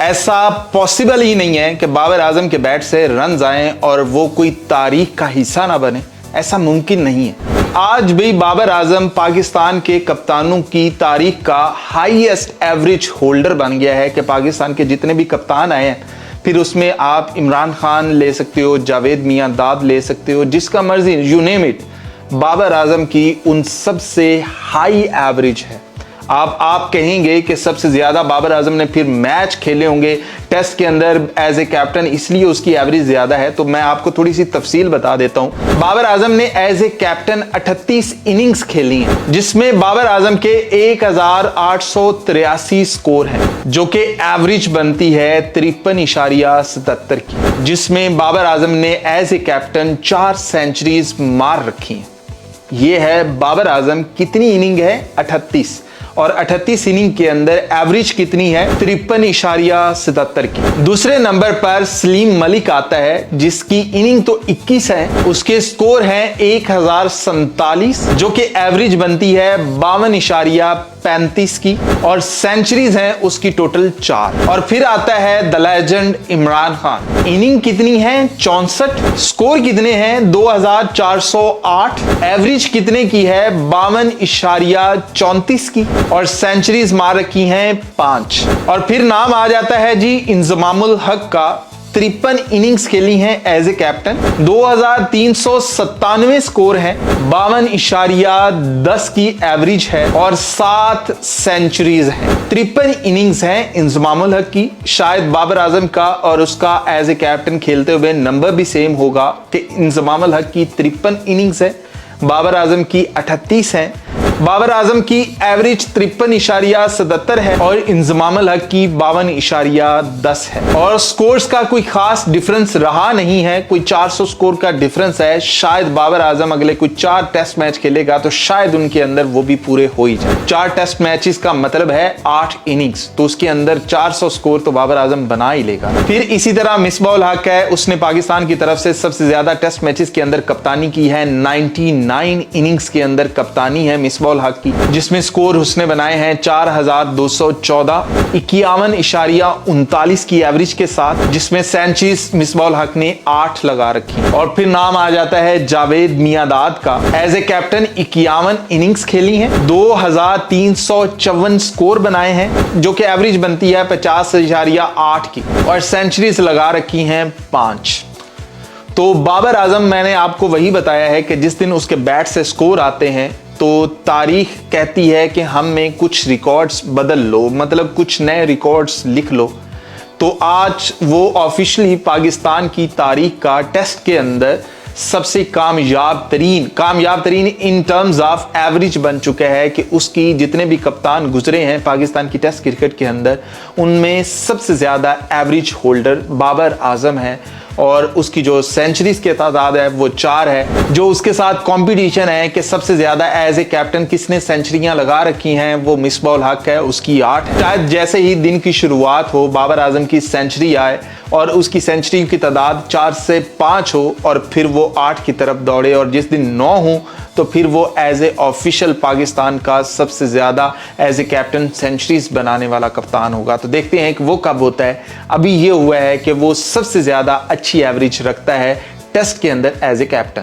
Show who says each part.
Speaker 1: ऐसा पॉसिबल ही नहीं है कि बाबर आजम के बैट से रन आएं और वो कोई तारीख का हिस्सा ना बने। ऐसा मुमकिन नहीं है। आज भी बाबर आजम पाकिस्तान के कप्तानों की तारीख का हाईएस्ट एवरेज होल्डर बन गया है कि पाकिस्तान के जितने भी कप्तान आए हैं, फिर उसमें आप इमरान खान ले सकते हो, जावेद मियांदाद ले सकते हो, जिसका मर्जी, you name it, Babar Azam की उन सबसे हाई एवरेज है। आप कहेंगे कि सबसे ज्यादा बाबर आजम ने फिर मैच खेले होंगे टेस्ट के अंदर एज ए कैप्टन, इसलिए उसकी एवरेज ज्यादा है। तो मैं आपको थोड़ी सी तफसील बता देता हूं। बाबर आजम ने एज ए कैप्टन 38 इनिंग्स खेली हैं, जिसमें बाबर आजम के 1883 स्कोर हैं, जो कि एवरेज बनती है 53.77 की, जिसमें बाबर आजम ने एज ए कैप्टन 4 सेंचुरीज मार रखी हैं। ये है बाबर आजम। कितनी इनिंग है? 38, और 38 इनिंग के अंदर एवरेज कितनी है? 53.77 की। दूसरे नंबर पर सलीम मलिक आता है, जिसकी इनिंग तो 21 है, उसके स्कोर हैं 1047, जो कि एवरेज बनती है 52.35 की, और सेंचुरीज हैं उसकी टोटल 4। और फिर आता है the legend Imran Khan. Inning कितनी है? 64। स्कोर कितने हैं? 2408। एवरेज कितने की है? 52.34 की, और सेंचुरीज मार रखी हैं 5। और फिर नाम आ जाता है जी इंजमामुल हक का। 53 इनिंग्स खेली हैं एज ए कैप्टन, 2397 स्कोर है, 52.10 की एवरेज है, और 7 सेंचुरीज हैं। 53 इनिंग्स हैं इंजमामुल हक की। शायद बाबर आजम का और उसका एज ए कैप्टन खेलते हुए नंबर भी सेम होगा कि इंजमामुल हक की 53 इनिंग्स है, बाबर आजम की 38 है। बाबर आजम की एवरेज 53.77 है और इंजमामुल हक की 52.10 है। और स्कोर्स का कोई खास डिफरेंस रहा नहीं है, कोई 400 स्कोर का डिफरेंस है। शायद बाबर आजम अगले कोई 4 टेस्ट मैच खेलेगा तो शायद उनके अंदर वो भी पूरे हो ही जाए। 4 टेस्ट मैचेस का मतलब है 8 इनिंग्स, तो उसके अंदर 400 स्कोर तो बाबर आजम बना ही लेगा। फिर इसी तरह मिसबाह उल हक है, उसने पाकिस्तान की तरफ से सबसे ज्यादा टेस्ट मैचेस के अंदर कप्तानी की है। 99 इनिंग्स के अंदर कप्तानी है मिसबाह उल हक की, जिसमें स्कोर उसने बनाए हैं 4214, 51.39 की एवरेज के साथ, जिसमें सेंचुरीज मिसबाह उल हक ने 8 लगा रखी। और फिर नाम आ जाता है जावेद मियांदाद का। एज ए कैप्टन 51 इनिंग्स खेली हैं, 2354 स्कोर बनाए हैं, जो कि एवरेज बनती है 50.8 की, और सेंचुरीज लगा रखी हैं 5। तो बाबर आजम, मैंने आपको वही बताया है कि जिस दिन उसके बैट से स्कोर आते हैं तो तारीख कहती है कि हम में कुछ रिकॉर्ड्स बदल लो, मतलब कुछ नए रिकॉर्ड्स लिख लो। तो आज वो ऑफिशियली पाकिस्तान की तारीख का टेस्ट के अंदर सबसे कामयाब तरीन इन टर्म्स ऑफ एवरेज बन चुका है कि उसकी जितने भी कप्तान गुजरे हैं पाकिस्तान की टेस्ट क्रिकेट के अंदर, उनमें सबसे ज्यादा एवरेज होल्डर बाबर आजम है। और उसकी जो सेंचुरीज की तादाद है वो 4 है। जो उसके साथ कंपटीशन है कि सबसे ज्यादा एज ए कैप्टन किसने सेंचुरियां लगा रखी हैं, वो मिसबाह उल हक है, उसकी 8 है। शायद जैसे ही दिन की शुरुआत हो, बाबर आजम की सेंचुरी आए और उसकी सेंचुरी की तादाद 4 से 5 हो, और फिर वो 8 की तरफ दौड़े, और जिस दिन 9 हो तो फिर वो एज ए ऑफिशियल पाकिस्तान का सबसे ज्यादा एज ए कैप्टन सेंचुरीज बनाने वाला कप्तान होगा। तो देखते हैं कि वो कब होता है। अभी ये हुआ है कि वो सबसे ज्यादा अच्छी एवरेज रखता है टेस्ट के अंदर एज ए कैप्टन।